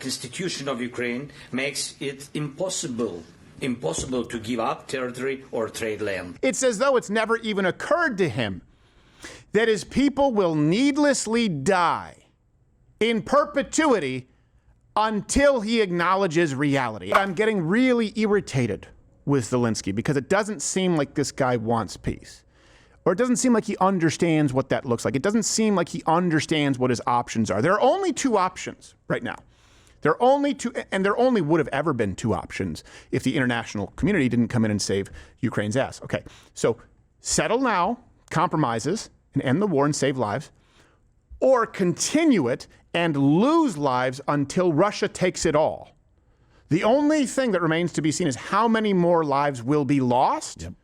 constitution of Ukraine makes it impossible to give up territory or trade land. It's as though it's never even occurred to him that his people will needlessly die in perpetuity until he acknowledges reality. I'm getting really irritated with Zelenskyy because it doesn't seem like this guy wants peace. Or it doesn't seem like he understands what that looks like. It doesn't seem like he understands what his options are. There are only two options right now. There are only two, and there only would have ever been two options if the international community didn't come in and save Ukraine's ass. Okay, so settle now, compromises, and end the war and save lives, or continue it and lose lives until Russia takes it all. The only thing that remains to be seen is how many more lives will be lost. Yep.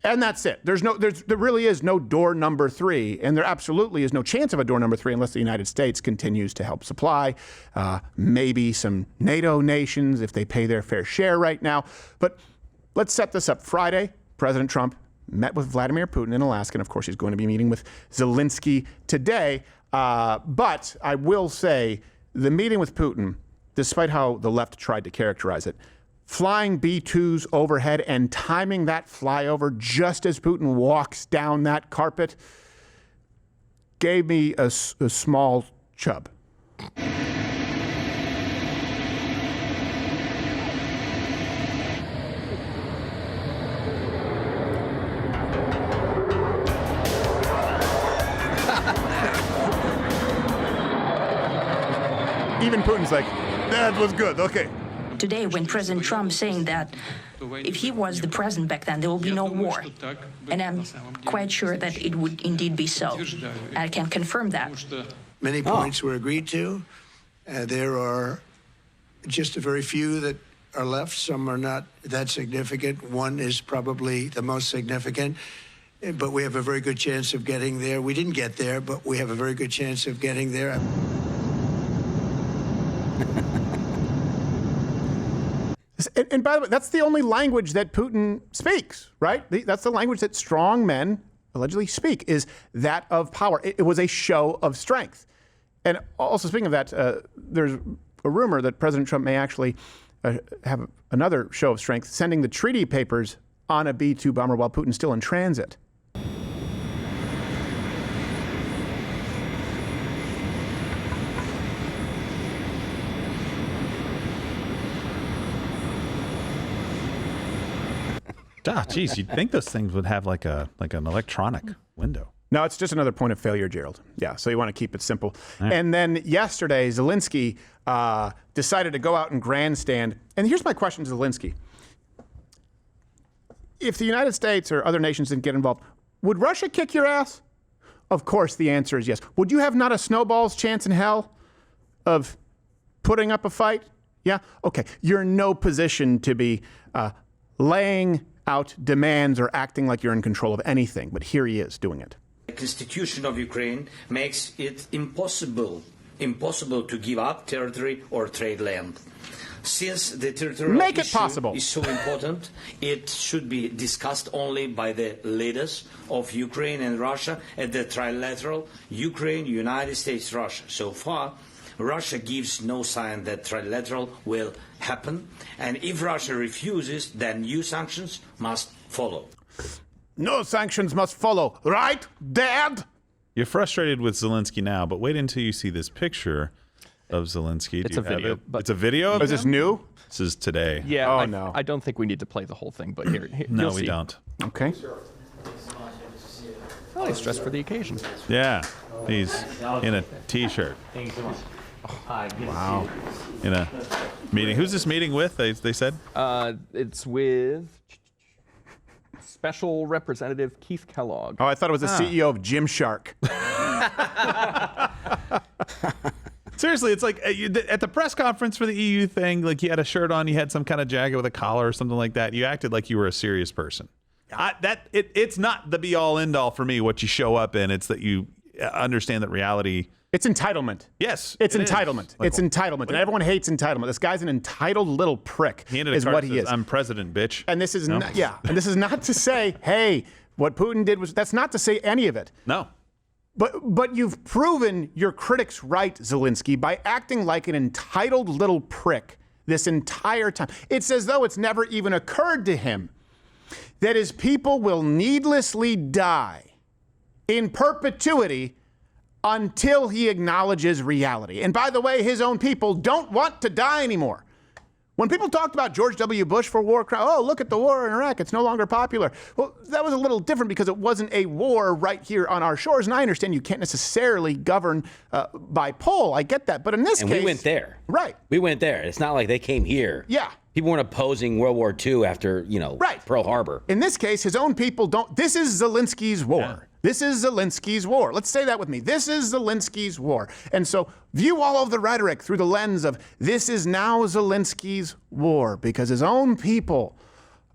And that's it. There really is no door number three, and there absolutely is no chance of a door number three unless the United States continues to help supply, maybe some NATO nations if they pay their fair share right now. But let's set this up. Friday, President Trump met with Vladimir Putin in Alaska, and of course he's going to be meeting with Zelenskyy today. But I will say the meeting with Putin, despite how the left tried to characterize it, flying B-2s overhead and timing that flyover just as Putin walks down that carpet gave me a small chub. Even Putin's like, that was good, okay. Today, when President Trump saying that if he was the president back then, there will be no war. And I'm quite sure that it would indeed be so. I can confirm that. Many points were agreed to. There are just a very few that are left. Some are not that significant. One is probably the most significant. But we have a very good chance of getting there. We didn't get there, but we have a very good chance of getting there. And by the way, that's the only language that Putin speaks, right? That's the language that strong men allegedly speak, is that of power. It was a show of strength. And also, speaking of that, there's a rumor that President Trump may actually have another show of strength, sending the treaty papers on a B-2 bomber while Putin's still in transit. Geez, you'd think those things would have like an electronic window. No, it's just another point of failure, Gerald. Yeah, so you want to keep it simple. Right. And then yesterday, Zelenskyy decided to go out and grandstand. And here's my question to Zelenskyy. If the United States or other nations didn't get involved, would Russia kick your ass? Of course, the answer is yes. Would you have not a snowball's chance in hell of putting up a fight? Yeah? Okay. You're in no position to be laying out demands or acting like you're in control of anything, but here he is doing it. The constitution of Ukraine makes it impossible to give up territory or trade land. Since the territorial issue is so important, it should be discussed only by the leaders of Ukraine and Russia at the trilateral Ukraine, United States, Russia. So far, Russia gives no sign that trilateral will happen, and if Russia refuses, then new sanctions must follow. No sanctions must follow, right, Dad? You're frustrated with Zelenskyy now, but wait until you see this picture of Zelenskyy. It's a video. It's a video? Is this new? This is today. Yeah. Oh, no. I don't think we need to play the whole thing, but here no, you'll we see. don't. Okay. Oh, he's dressed for the occasion. Yeah. He's in a T-shirt. Wow. In a meeting. Who's this meeting with, they said? It's with Special Representative Keith Kellogg. Oh, I thought it was the CEO of Gymshark. Seriously, it's like at the press conference for the EU thing, like you had a shirt on, you had some kind of jacket with a collar or something like that. You acted like you were a serious person. It's not the be-all, end-all for me, what you show up in. It's that you understand that reality... It's entitlement. Yes. It's entitlement. It's entitlement. And everyone hates entitlement. This guy's an entitled little prick is what he is. I'm president, bitch. And this is and this is not to say, hey, what Putin did was, that's not to say any of it. No. But you've proven your critics right, Zelenskyy, by acting like an entitled little prick this entire time. It's as though it's never even occurred to him that his people will needlessly die in perpetuity until he acknowledges reality. And by the way, his own people don't want to die anymore. When people talked about George W. Bush for war, oh, look at the war in Iraq, it's no longer popular. Well, that was a little different because it wasn't a war right here on our shores. And I understand you can't necessarily govern by poll. I get that. But in this case... And we went there. Right. We went there. It's not like they came here. Yeah. People weren't opposing World War II after, right. Pearl Harbor. In this case, his own people don't... This is Zelenskyy's war. Yeah. This is Zelenskyy's war. Let's say that with me. This is Zelenskyy's war. And so view all of the rhetoric through the lens of this is now Zelenskyy's war, because his own people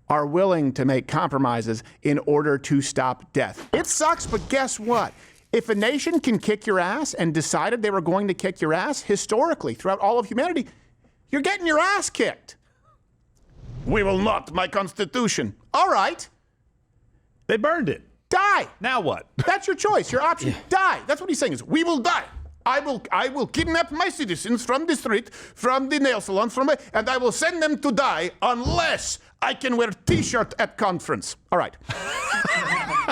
are willing to make compromises in order to stop death. It sucks, but guess what? If a nation can kick your ass and decided they were going to kick your ass historically throughout all of humanity, you're getting your ass kicked. We will not, my constitution. All right. They burned it. Die. Now what? That's your choice, your option. Yeah. Die. That's what he's saying is, we will die. I will kidnap my citizens from the street, from the nail salon, and I will send them to die unless I can wear T-shirt at conference. All right.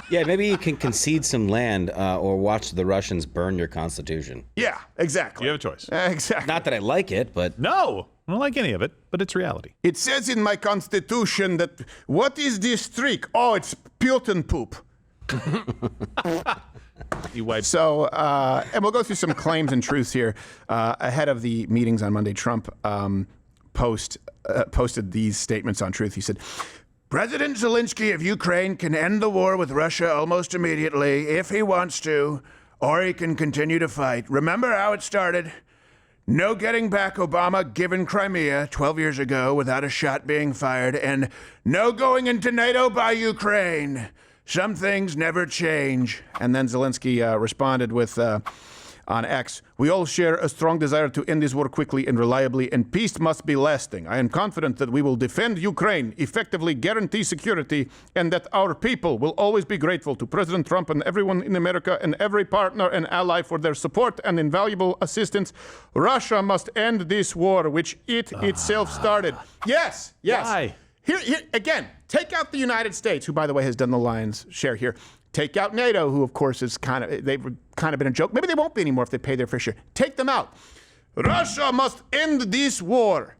Yeah, maybe you can concede some land or watch the Russians burn your constitution. Yeah, exactly. You have a choice. Exactly. Not that I like it, but... No, I don't like any of it, but it's reality. It says in my constitution that, what is this streak? Oh, it's Putin poop. So, and we'll go through some claims and truths here. Ahead of the meetings on Monday, Trump posted these statements on Truth. He said, President Zelenskyy of Ukraine can end the war with Russia almost immediately if he wants to, or he can continue to fight. Remember how it started? No getting back Obama given Crimea 12 years ago without a shot being fired, and no going into NATO by Ukraine. Some things never change. And then Zelenskyy responded with, on X, we all share a strong desire to end this war quickly and reliably, and peace must be lasting. I am confident that we will defend Ukraine, effectively guarantee security, and that our people will always be grateful to President Trump and everyone in America and every partner and ally for their support and invaluable assistance. Russia must end this war, which it itself started. Yes, yes. Why? Here, again, take out the United States, who, by the way, has done the lion's share here. Take out NATO, who, of course, they've kind of been a joke. Maybe they won't be anymore if they pay their fair share. Take them out. Russia must end this war.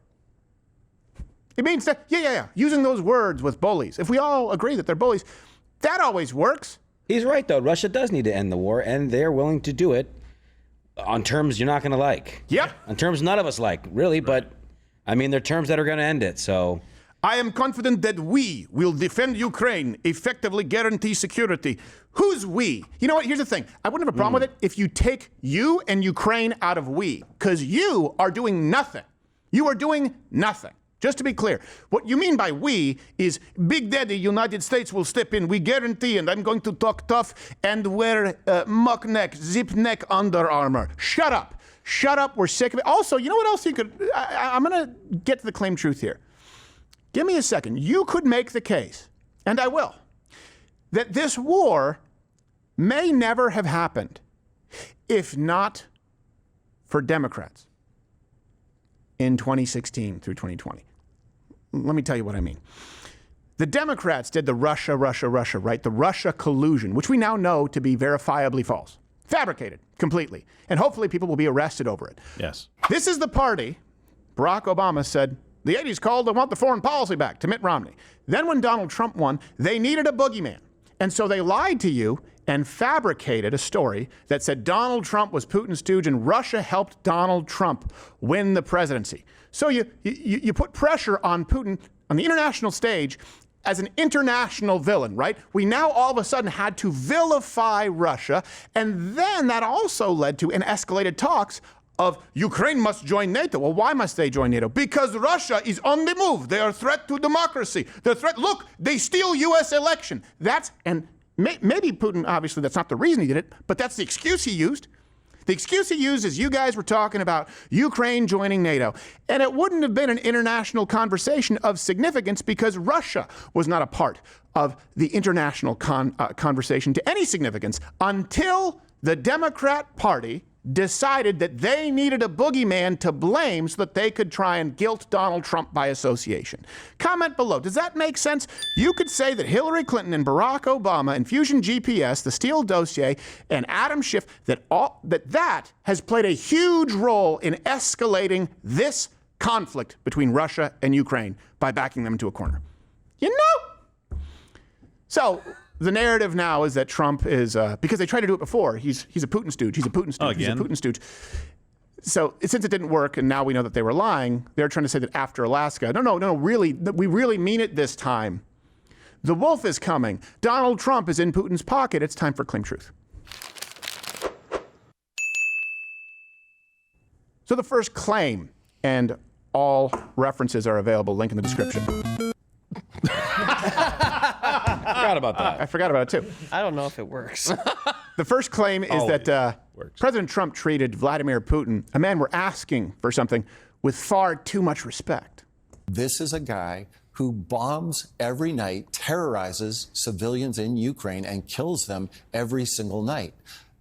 It means that, using those words with bullies. If we all agree that they're bullies, that always works. He's right, though. Russia does need to end the war, and they're willing to do it on terms you're not going to like. Yep. On terms none of us like, really, but, I mean, they're terms that are going to end it, so... I am confident that we will defend Ukraine, effectively guarantee security. Who's we? You know what? Here's the thing. I wouldn't have a problem with it if you take you and Ukraine out of we, because you are doing nothing. You are doing nothing. Just to be clear, what you mean by we is Big Daddy United States will step in. We guarantee, and I'm going to talk tough and wear mock neck, zip neck Under Armour. Shut up. Shut up. We're sick of it. Also, you know what else you could... I'm going to get to the claim truth here. Give me a second. You could make the case, and I will, that this war may never have happened if not for Democrats in 2016 through 2020. Let me tell you what I mean. The Democrats did the Russia, right? The Russia collusion, which we now know to be verifiably false, fabricated completely. And hopefully people will be arrested over it. Yes. This is the party Barack Obama said, the 80s called, they want the foreign policy back, to Mitt Romney. Then when Donald Trump won, they needed a boogeyman. And so they lied to you and fabricated a story that said Donald Trump was Putin's stooge and Russia helped Donald Trump win the presidency. So you put pressure on Putin on the international stage as an international villain, right? We now all of a sudden had to vilify Russia. And then that also led to an escalated talks of Ukraine must join NATO. Well, why must they join NATO? Because Russia is on the move. They are a threat to democracy. They're a threat. Look, they steal U.S. election. Maybe Putin, obviously, that's not the reason he did it, but that's the excuse he used. The excuse he used is you guys were talking about Ukraine joining NATO. And it wouldn't have been an international conversation of significance because Russia was not a part of the international conversation to any significance until the Democrat Party decided that they needed a boogeyman to blame so that they could try and guilt Donald Trump by association. Comment below. Does that make sense? You could say that Hillary Clinton and Barack Obama and Fusion GPS, the Steele dossier, and Adam Schiff, that has played a huge role in escalating this conflict between Russia and Ukraine by backing them into a corner. You know? So the narrative now is that Trump is, because they tried to do it before, he's a Putin stooge, he's a Putin stooge, he's a Putin stooge. So since it didn't work, and now we know that they were lying, they're trying to say that after Alaska, no, really, we really mean it this time. The wolf is coming. Donald Trump is in Putin's pocket. It's time for Claim Truth. So the first claim, and all references are available, link in the description. I forgot about that. I forgot about it too. I don't know if it works. The first claim is that President Trump treated Vladimir Putin, a man we're asking for something, with far too much respect. This is a guy who bombs every night, terrorizes civilians in Ukraine, and kills them every single night.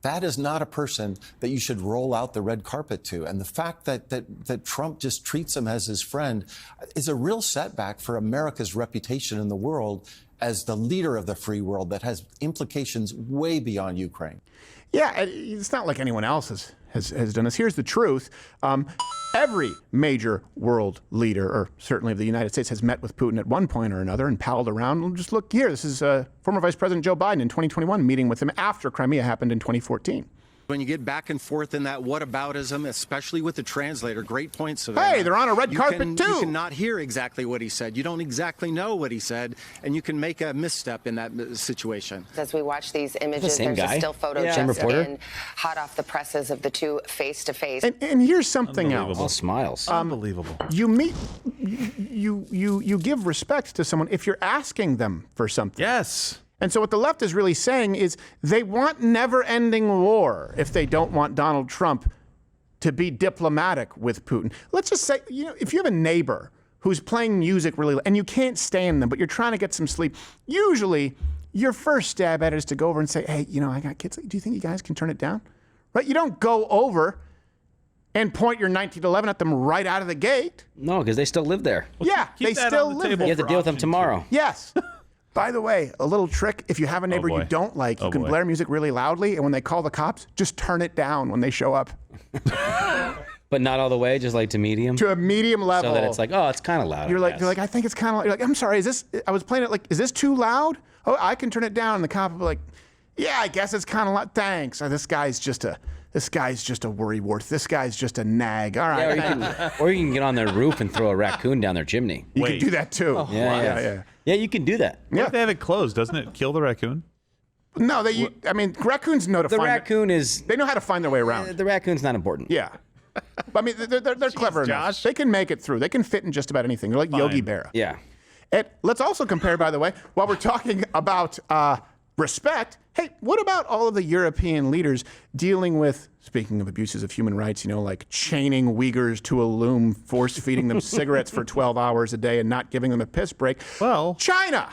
That is not a person that you should roll out the red carpet to. And the fact that Trump just treats him as his friend is a real setback for America's reputation in the world as the leader of the free world that has implications way beyond Ukraine. Yeah, it's not like anyone else has done this. Here's the truth. Every major world leader, or certainly of the United States, has met with Putin at one point or another and palled around. Well, just look here. This is former Vice President Joe Biden in 2021 meeting with him after Crimea happened in 2014. When you get back and forth in that whataboutism, especially with the translator, great points of Hey, they're on a red carpet too. You cannot hear exactly what he said. You don't exactly know what he said, and you can make a misstep in that situation. As we watch these images, there's a still photo just in, hot off the presses of the two face-to-face. And here's something else. All smiles. Unbelievable. You give respect to someone if you're asking them for something. Yes. And so what the left is really saying is they want never-ending war if they don't want Donald Trump to be diplomatic with Putin. Let's just say, if you have a neighbor who's playing music really, and you can't stand them, but you're trying to get some sleep, usually your first stab at it is to go over and say, hey, I got kids. Do you think you guys can turn it down? Right? You don't go over and point your 1911 at them right out of the gate. No, because they still live there. Yeah, they still live there. You have to deal with them tomorrow. Yes. By the way, a little trick, if you have a neighbor you don't like, you can blare music really loudly, and when they call the cops, just turn it down when they show up. But not all the way, just like to medium? To a medium level. So that it's like, oh, it's kind of loud. You're like, I think it's kind of loud. You're like, I'm sorry, I was playing it is this too loud? Oh, I can turn it down. And the cop will be like, yeah, I guess it's kind of loud. Thanks. This guy's just a worrywart. This guy's just a nag. All right. Yeah, or you can get on their roof and throw a raccoon down their chimney. You can do that too. Oh, yeah. Yeah, you can do that. What if they have it closed? Doesn't it kill the raccoon? No, raccoons know to find. The raccoon is. They know how to find their way around. The raccoon's not important. Yeah. I mean, they're clever enough. They can make it through. They can fit in just about anything. They're like Yogi Berra. Yeah. And let's also compare, by the way, while we're talking about respect, hey, what about all of the European leaders dealing with, speaking of abuses of human rights, like chaining Uyghurs to a loom, force feeding them cigarettes for 12 hours a day and not giving them a piss break? Well, China.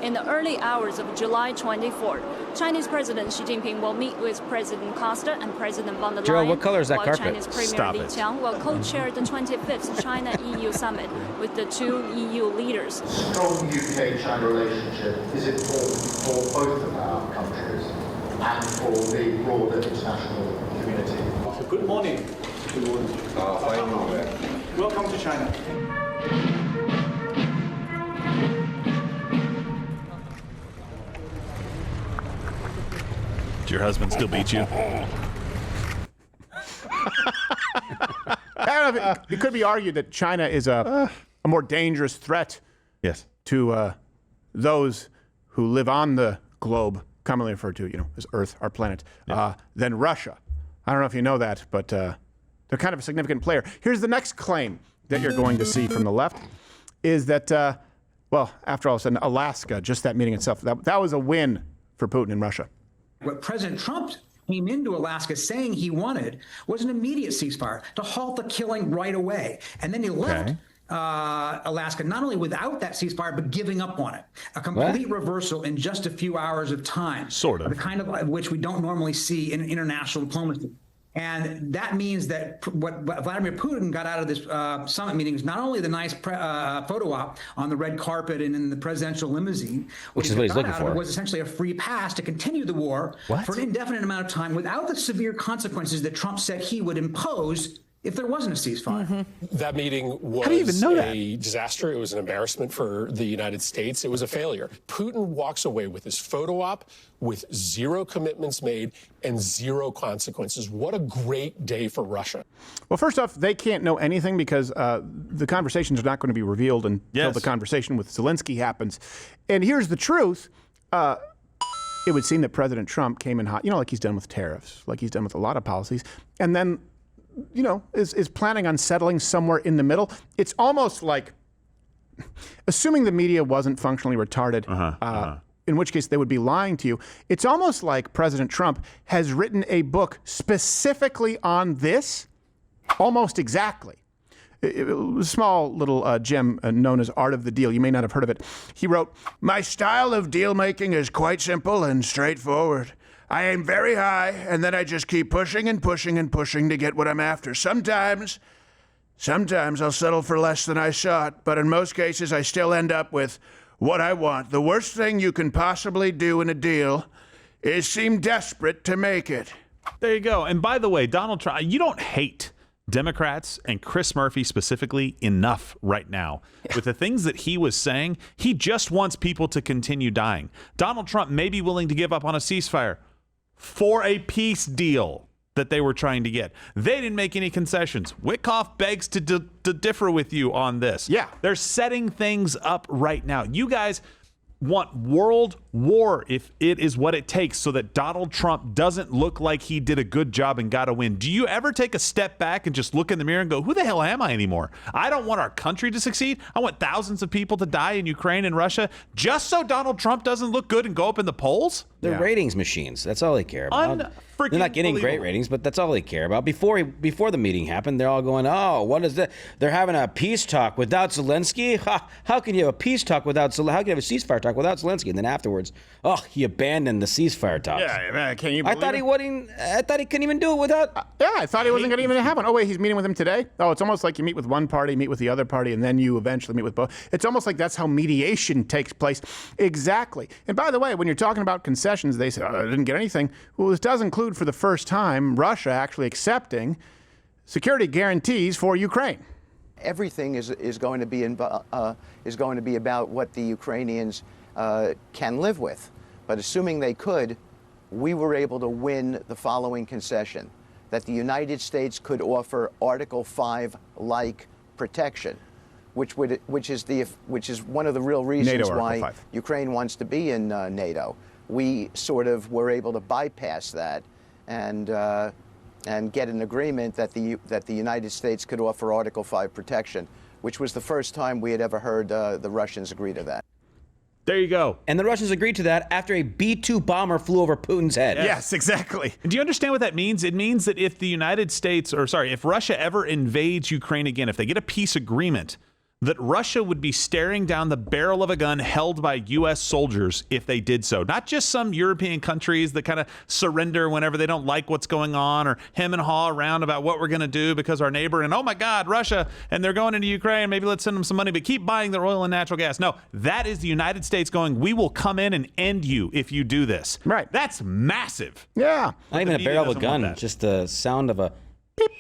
In the early hours of July 24th, Chinese President Xi Jinping will meet with President Costa and President von der Leyen. Gerald, what color is that while carpet? Chinese Premier Li Qiang will co-chair the 25th China-EU summit with the two EU leaders. Strong UK-China relationship is important for both of our countries and for the broader international community. Good morning. Good morning. Welcome to China. Did your husband still beat you? It could be argued that China is a more dangerous threat to those who live on the globe, commonly referred to, as Earth, our planet, than Russia. I don't know if you know that, but they're kind of a significant player. Here's the next claim that you're going to see from the left, is that, after all is said, Alaska, just that meeting itself, that was a win for Putin and Russia. What President Trump came into Alaska saying he wanted was an immediate ceasefire to halt the killing right away. And then he left Alaska, not only without that ceasefire, but giving up on it. A complete reversal in just a few hours of time. Sort of. The kind of which we don't normally see in international diplomacy. And that means that what Vladimir Putin got out of this summit meeting is not only the nice photo op on the red carpet and in the presidential limousine, which is what he's looking for, was essentially a free pass to continue the war for an indefinite amount of time without the severe consequences that Trump said he would impose if there wasn't a ceasefire. That meeting was a disaster. It was an embarrassment for the United States. It was a failure. Putin walks away with his photo op with zero commitments made and zero consequences. What a great day for Russia. Well, first off, they can't know anything because the conversations are not going to be revealed until the conversation with Zelenskyy happens. And here's the truth. It would seem that President Trump came in hot, like he's done with tariffs, like he's done with a lot of policies, and then is planning on settling somewhere in the middle. It's almost like, assuming the media wasn't functionally retarded, in which case they would be lying to you. It's almost like President Trump has written a book specifically on this, almost exactly. A small little gem known as Art of the Deal. You may not have heard of it. He wrote, "My style of deal making is quite simple and straightforward. I aim very high, and then I just keep pushing and pushing and pushing to get what I'm after. Sometimes I'll settle for less than I sought, but in most cases I still end up with what I want. The worst thing you can possibly do in a deal is seem desperate to make it." There you go. And by the way, Donald Trump, you don't hate Democrats and Chris Murphy specifically enough right now. With the things that he was saying, he just wants people to continue dying. Donald Trump may be willing to give up on a ceasefire for a peace deal that they were trying to get. They didn't make any concessions. Witkoff begs to differ with you on this. Yeah. They're setting things up right now. You guys want world war if it is what it takes so that Donald Trump doesn't look like he did a good job and got a win. Do you ever take a step back and just look in the mirror and go, who the hell am I anymore? I don't want our country to succeed. I want thousands of people to die in Ukraine and Russia just so Donald Trump doesn't look good and go up in the polls? They're ratings machines. That's all they care about. They're not getting great ratings, but that's all they care about. Before the meeting happened, they're all going, "Oh, what is that? They're having a peace talk without Zelenskyy? How can you have a peace talk without Zelenskyy? How can you have a ceasefire talk without Zelenskyy?" And then afterwards, he abandoned the ceasefire talks. Yeah, man, can you believe I thought he couldn't even do it without. I thought he wasn't going to even happen. Oh, wait, he's meeting with him today? Oh, it's almost like you meet with one party, meet with the other party, and then you eventually meet with both. It's almost like that's how mediation takes place. Exactly. And by the way, when you're talking about concessions, they say, I didn't get anything. Well, this does include for the first time Russia actually accepting security guarantees for Ukraine. Everything is going to be about what the Ukrainians can live with. But assuming they could, we were able to win the following concession: that the United States could offer Article 5-like protection, which is one of the real reasons why Ukraine wants to be in NATO. We sort of were able to bypass that and get an agreement that the United States could offer Article 5 protection, which was the first time we had ever heard the Russians agree to that. There you go. And the Russians agreed to that after a B-2 bomber flew over Putin's head. Yes, exactly. Do you understand what that means? It means that if if Russia ever invades Ukraine again, if they get a peace agreement, that Russia would be staring down the barrel of a gun held by U.S. soldiers if they did so. Not just some European countries that kind of surrender whenever they don't like what's going on or hem and haw around about what we're going to do because our neighbor and, oh my God, Russia, and they're going into Ukraine, maybe let's send them some money, but keep buying their oil and natural gas. No, that is the United States going, we will come in and end you if you do this. Right. That's massive. Yeah. Not even a barrel of a gun, just the sound of a beep.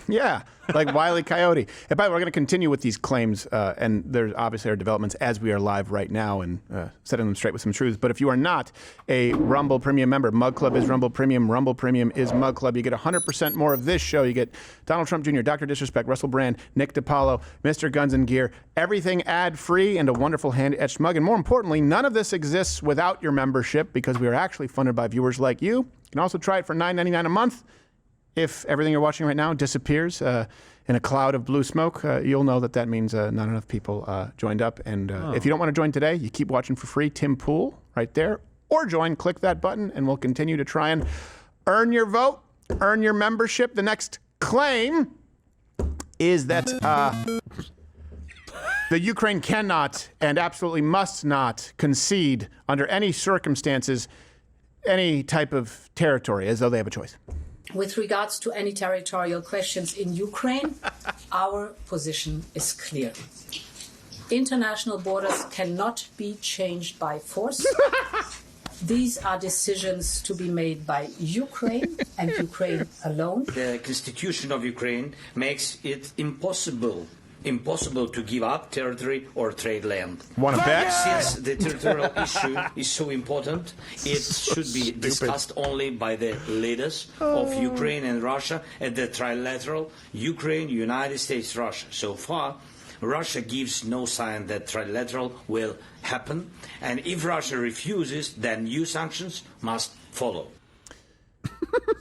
Yeah, like Wile E. Coyote. And by the way, we're going to continue with these claims, and there obviously are developments as we are live right now and setting them straight with some truths. But if you are not a Rumble Premium member, Mug Club is Rumble Premium, Rumble Premium is Mug Club. You get 100% more of this show. You get Donald Trump Jr., Dr. Disrespect, Russell Brand, Nick DiPaolo, Mr. Guns and Gear, everything ad-free and a wonderful hand-etched mug. And more importantly, none of this exists without your membership because we are actually funded by viewers like you. You can also try it for $9.99 a month. If everything you're watching right now disappears in a cloud of blue smoke, you'll know that means not enough people joined up. And if you don't want to join today, you keep watching for free. Tim Pool right there. Or join, click that button, and we'll continue to try and earn your vote, earn your membership. The next claim is that The Ukraine cannot and absolutely must not concede under any circumstances any type of territory as though they have a choice. With regards to any territorial questions in Ukraine, our position is clear. International borders cannot be changed by force. These are decisions to be made by Ukraine and Ukraine alone. The constitution of Ukraine makes it impossible to give up territory or trade land. Want to bet? Since the territorial issue is so important, it should be discussed only by the leaders of Ukraine and Russia at the trilateral Ukraine, United States, Russia. So far, Russia gives no sign that trilateral will happen, and if Russia refuses, then new sanctions must follow.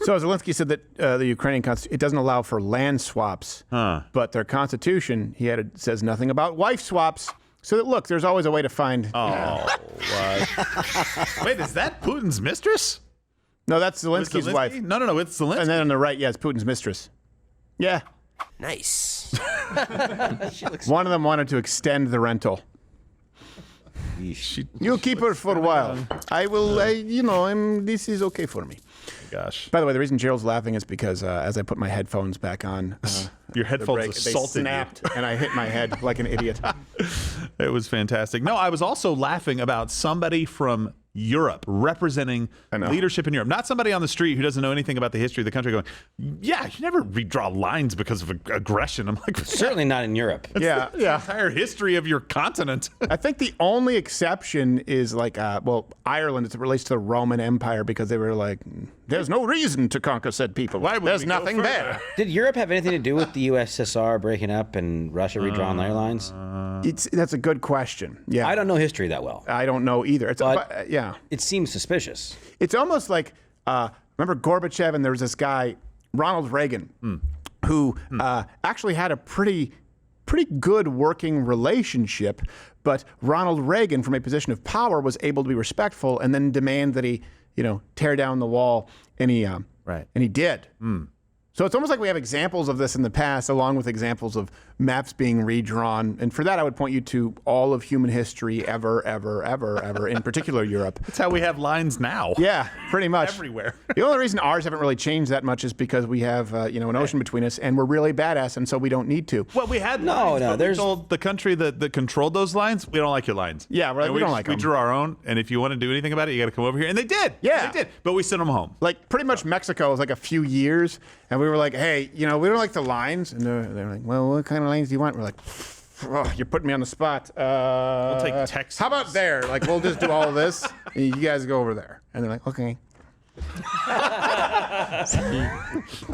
So Zelenskyy said that the Ukrainian constitution, it doesn't allow for land swaps, but their constitution, he added, says nothing about wife swaps. So that, look, there's always a way to find... Oh, wait, is that Putin's mistress? No, that's Zelensky's wife. No, it's Zelenskyy. And then on the right, it's Putin's mistress. Yeah. Nice. One of them wanted to extend the rental. You keep her for a while. I will, this is okay for me. Gosh. By the way, the reason Gerald's laughing is because as I put my headphones back on, your headphones assaulted they snapped, and I hit my head like an idiot. It was fantastic. No, I was also laughing about somebody from Europe representing leadership in Europe, not somebody on the street who doesn't know anything about the history of the country going, yeah, you never redraw lines because of aggression. I'm like, certainly not in Europe. Yeah. The entire history of your continent. I think the only exception is like, Ireland as it relates to the Roman Empire, because they were like, there's no reason to conquer said people. There's nothing there. Did Europe have anything to do with the USSR breaking up and Russia redrawing their lines? That's a good question. Yeah, I don't know history that well. I don't know either. It seems suspicious. It's almost like, remember Gorbachev, and there was this guy, Ronald Reagan, who actually had a pretty good working relationship, but Ronald Reagan, from a position of power, was able to be respectful and then demand that he, tear down the wall, and he did. So it's almost like we have examples of this in the past, along with examples of maps being redrawn. And for that, I would point you to all of human history ever, in particular Europe. That's how we have lines now. Yeah, pretty much. Everywhere. The only reason ours haven't really changed that much is because we have, an ocean between us, and we're really badass, and so we don't need to. Well, we had lines, but we told the country that controlled those lines, we don't like your lines. Yeah, we don't like them. We drew our own, and if you want to do anything about it, you got to come over here. And they did. Yeah. They did. But we sent them home. Like, pretty much Mexico was like a few years, and we were like, hey, we don't like the lines. And they're like, well, what kind of lines do you want? We're like, oh, you're putting me on the spot. We'll take Texas. How about there? Like, we'll just do all of this, and you guys go over there. And they're like, okay.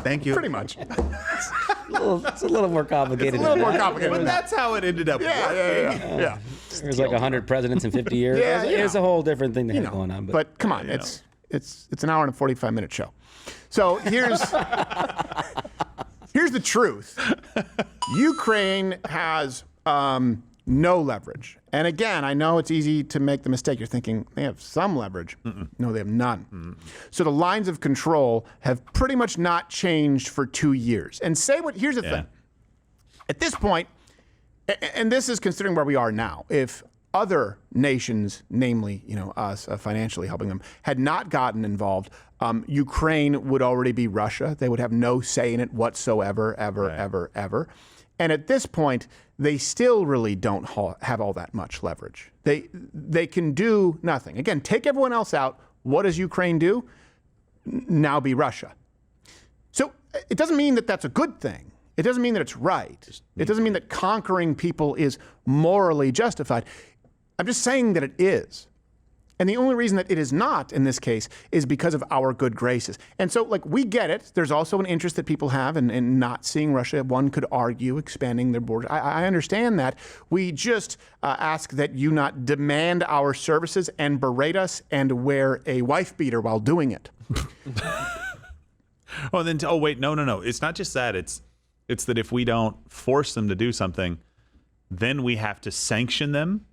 Thank you. Pretty much. It's a little more complicated. It's a little more complicated. But that's how it ended up. Yeah. There's like 100 presidents in 50 years. It's a whole different thing they have going on. But come on, it's an hour and a 45-minute show. So here's the truth. Ukraine has no leverage. And again, I know it's easy to make the mistake. You're thinking they have some leverage. No, they have none. So the lines of control have pretty much not changed for 2 years. And here's the thing. At this point, and this is considering where we are now, if other nations, namely, us financially helping them, had not gotten involved, Ukraine would already be Russia. They would have no say in it whatsoever, ever. And at this point, they still really don't have all that much leverage. They can do nothing. Again, take everyone else out. What does Ukraine do? Now be Russia. So it doesn't mean that that's a good thing. It doesn't mean that it's right. It doesn't mean that conquering people is morally justified. I'm just saying that it is. And the only reason that it is not in this case is because of our good graces. And so, we get it. There's also an interest that people have in not seeing Russia. One could argue expanding their borders. I understand that. We just ask that you not demand our services and berate us and wear a wife beater while doing it. Wait, no. It's not just that. It's that if we don't force them to do something, then we have to sanction them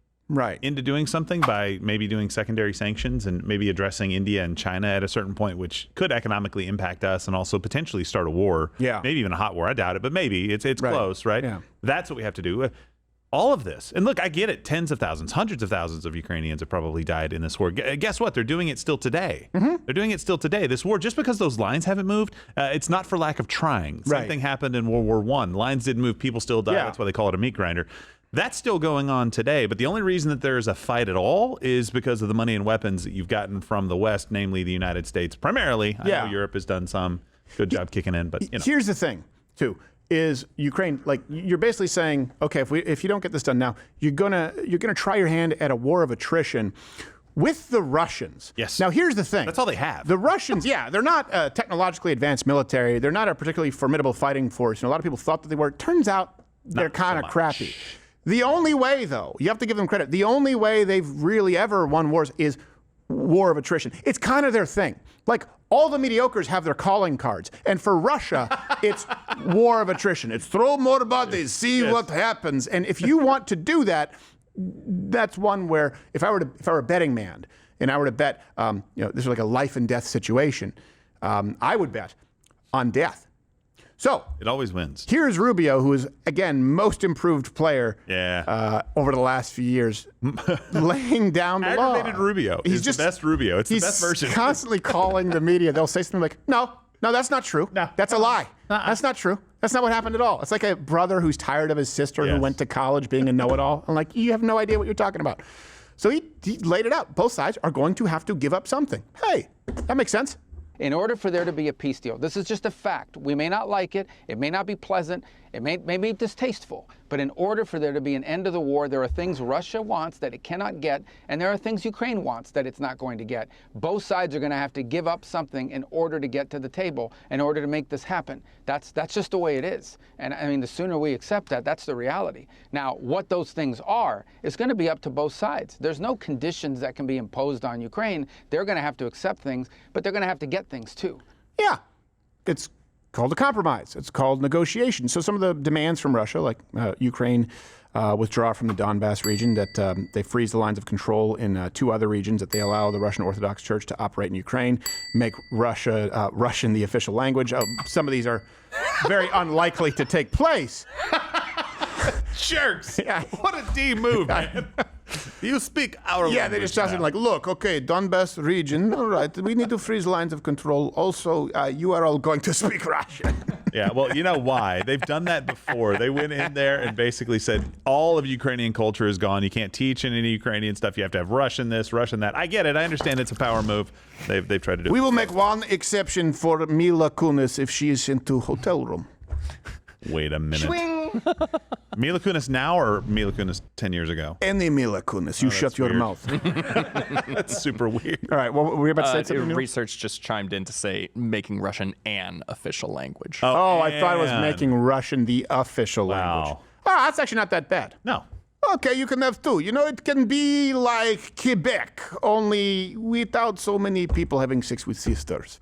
into doing something by maybe doing secondary sanctions and maybe addressing India and China at a certain point, which could economically impact us and also potentially start a war. Yeah. Maybe even a hot war. I doubt it, but maybe it's close, right? Yeah. That's what we have to do. all of this. And look, I get it. Tens of thousands, hundreds of thousands of Ukrainians have probably died in this war. Guess what? They're doing it still today. Mm-hmm. They're doing it still today. This war, just because those lines haven't moved, it's not for lack of trying. Same thing happened in World War I. Lines didn't move. People still died. That's why they call it a meat grinder. That's still going on today. But the only reason that there's a fight at all is because of the money and weapons that you've gotten from the West, namely the United States, primarily. I know Europe has done some good job kicking in, but Here's the thing, too. Is Ukraine, like, you're basically saying, okay, if you don't get this done now, you're gonna try your hand at a war of attrition with the Russians. Yes. Now here's the thing. That's all they have. The Russians, they're not a technologically advanced military. They're not a particularly formidable fighting force. A lot of people thought that they were. Turns out they're kind of crappy. The only way, though, you have to give them credit. The only way they've really ever won wars is war of attrition. It's kind of their thing. Like, all the mediocres have their calling cards. And for Russia, it's war of attrition. It's throw more bodies, see what happens. And if you want to do that, that's one where if I were a betting man and I were to bet, this is like a life and death situation, I would bet on death. So it always wins. Here's Rubio, who is, again, most improved player over the last few years, laying down the law. Aggravated Rubio. He's just the best Rubio. It's the best version. He's constantly calling the media. They'll say something like, no, that's not true. No, that's a lie. That's not true. That's not what happened at all. It's like a brother who's tired of his sister who went to college being a know-it-all. I'm like, you have no idea what you're talking about. So he laid it out. Both sides are going to have to give up something. Hey, that makes sense. In order for there to be a peace deal, this is just a fact. We may not like it. It may not be pleasant. It may be distasteful. But in order for there to be an end of the war, there are things Russia wants that it cannot get, and there are things Ukraine wants that it's not going to get. Both sides are going to have to give up something in order to get to the table, in order to make this happen. That's just the way it is. And I mean, the sooner we accept that, that's the reality. Now, what those things are is going to be up to both sides. There's no conditions that can be imposed on Ukraine. They're going to have to accept things, but they're going to have to get things too. Yeah. It's called a compromise. It's called negotiation. So some of the demands from Russia, like Ukraine withdraw from the Donbass region, that they freeze the lines of control in 2 other regions, that they allow the Russian Orthodox Church to operate in Ukraine, make Russian the official language. Some of these are very unlikely to take place. Jerks. What a D move, man. You speak our language. Yeah, they just started like, look, okay, Donbass region, all right, we need to freeze lines of control. Also, you are all going to speak Russian. Yeah, well, you know why? They've done that before. They went in there and basically said, all of Ukrainian culture is gone. You can't teach any Ukrainian stuff. You have to have Russian this, Russian that. I get it. I understand it's a power move. They've tried to do it. We will make one exception for Mila Kunis if she is into hotel room. Wait a minute. Mila Kunis now or Mila Kunis 10 years ago? Any Mila Kunis. You shut your mouth. That's super weird. All right, well, were we about to say something new? Research just chimed in to say making Russian an official language. Oh, I thought it was making Russian the official language. Oh, that's actually not that bad. No. Okay, you can have 2. You know, it can be like Quebec, only without so many people having sex with sisters.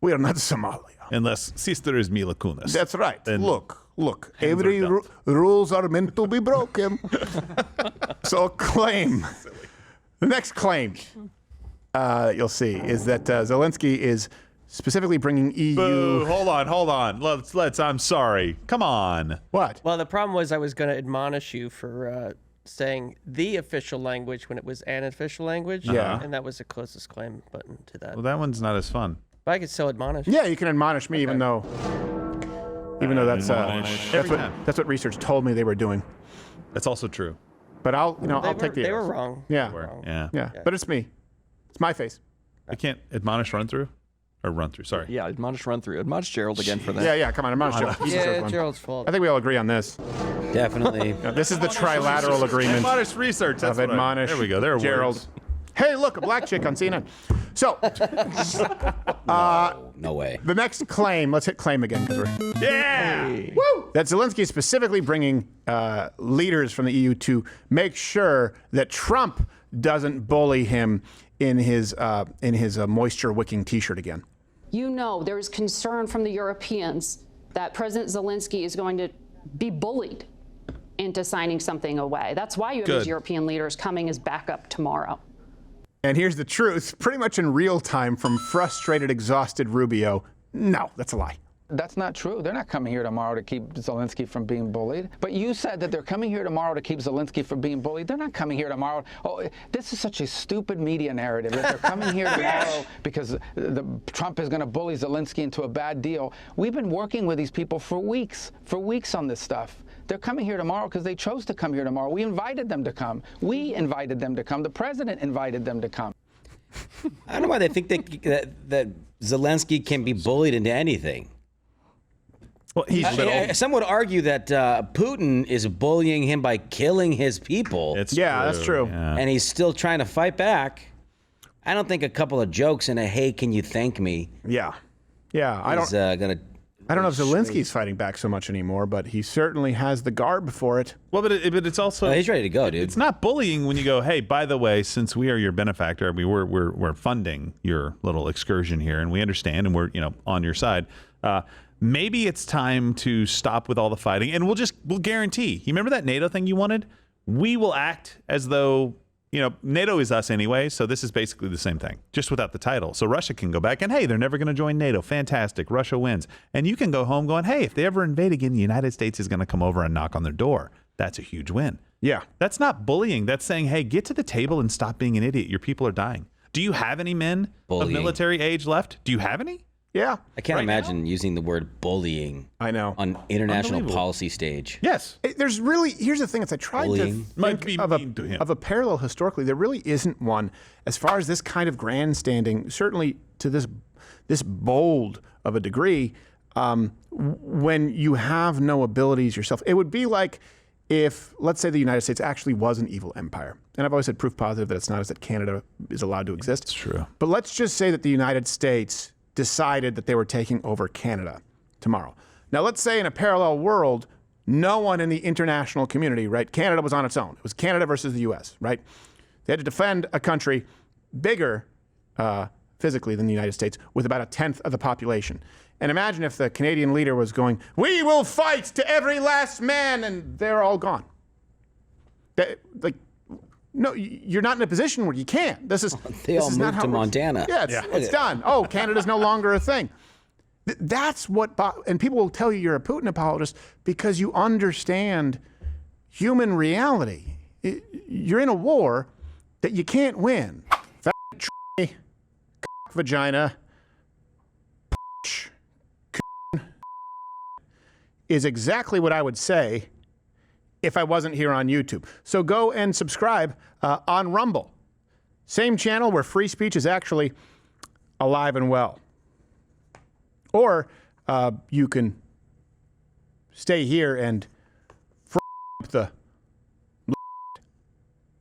We are not Somalia. Unless sister is Mila Kunis. That's right. Look. Every rules are meant to be broken. So claim. The next claim you'll see is that Zelenskyy is specifically bringing EU. Boo, hold on. Let's. I'm sorry. Come on. What? Well, the problem was I was going to admonish you for saying the official language when it was an official language. Yeah. And that was the closest claim button to that. Well, that one's not as fun. But I could still admonish. Yeah, you can admonish me, even though that's what research told me they were doing. That's also true. But I'll take the. They were wrong. Yeah. Yeah. But it's me. It's my face. I can't admonish run through. Or run through, sorry. Yeah, admonish run through. Admonish Gerald again for that. Yeah, come on, admonish Gerald. Yeah, Gerald's fault. I think we all agree on this. Definitely. This is the trilateral agreement. Admonish research. That's of admonish. There we go. There are Gerald. words. Hey, look, a black chick on CNN. So, no way. The next claim, let's hit claim again. Yeah! Woo! That Zelenskyy is specifically bringing leaders from the EU to make sure that Trump doesn't bully him in his moisture-wicking T-shirt again. You know, there is concern from the Europeans that President Zelenskyy is going to be bullied into signing something away. That's why you have these European leaders coming as backup tomorrow. And here's the truth, pretty much in real time from frustrated, exhausted Rubio. No, that's a lie. That's not true. They're not coming here tomorrow to keep Zelenskyy from being bullied. But you said that they're coming here tomorrow to keep Zelenskyy from being bullied. They're not coming here tomorrow. Oh, this is such a stupid media narrative that they're coming here tomorrow because Trump is going to bully Zelenskyy into a bad deal. We've been working with these people for weeks on this stuff. They're coming here tomorrow because they chose to come here tomorrow. We invited them to come. We invited them to come. The president invited them to come. I don't know why they think that Zelenskyy can be bullied into anything. Well, some would argue that Putin is bullying him by killing his people. That's true. Yeah. And he's still trying to fight back. I don't think a couple of jokes and a "Hey, can you thank me?" Yeah. I don't know if Zelensky's fighting back so much anymore, but he certainly has the garb for it. Well, but it's also he's ready to go, dude. It's not bullying when you go, hey, by the way, since we are your benefactor, we're funding your little excursion here, and we understand, and we're on your side. Maybe it's time to stop with all the fighting, and we'll guarantee. You remember that NATO thing you wanted? We will act as though NATO is us anyway, so this is basically the same thing, just without the title. So Russia can go back and, hey, they're never going to join NATO. Fantastic. Russia wins. And you can go home going, hey, if they ever invade again, the United States is going to come over and knock on their door. That's a huge win. Yeah. That's not bullying. That's saying, hey, get to the table and stop being an idiot. Your people are dying. Do you have any men of military age left? Do you have any? Yeah. I can't imagine using the word bullying. I know. On international policy stage. Yes. Here's the thing, is I tried to think of a parallel historically. There really isn't one as far as this kind of grandstanding, certainly to this bold of a degree, when you have no abilities yourself. It would be like if, let's say, the United States actually was an evil empire. And I've always said proof positive that it's not, is that Canada is allowed to exist. It's true. But let's just say that the United States decided that they were taking over Canada tomorrow. Now, let's say in a parallel world, no one in the international community, right? Canada was on its own. It was Canada versus the U.S., right? They had to defend a country bigger physically than the United States with about 1/10 of the population. And imagine if the Canadian leader was going, "We will fight to every last man," and they're all gone. No, you're not in a position where you can't. They all moved to Montana. Yeah, it's done. Oh, Canada's no longer a thing. That's what, and people will tell you you're a Putin apologist because you understand human reality. You're in a war that you can't win. Vagina is exactly what I would say if I wasn't here on YouTube. So go and subscribe on Rumble. Same channel where free speech is actually alive and well. Or you can stay here and the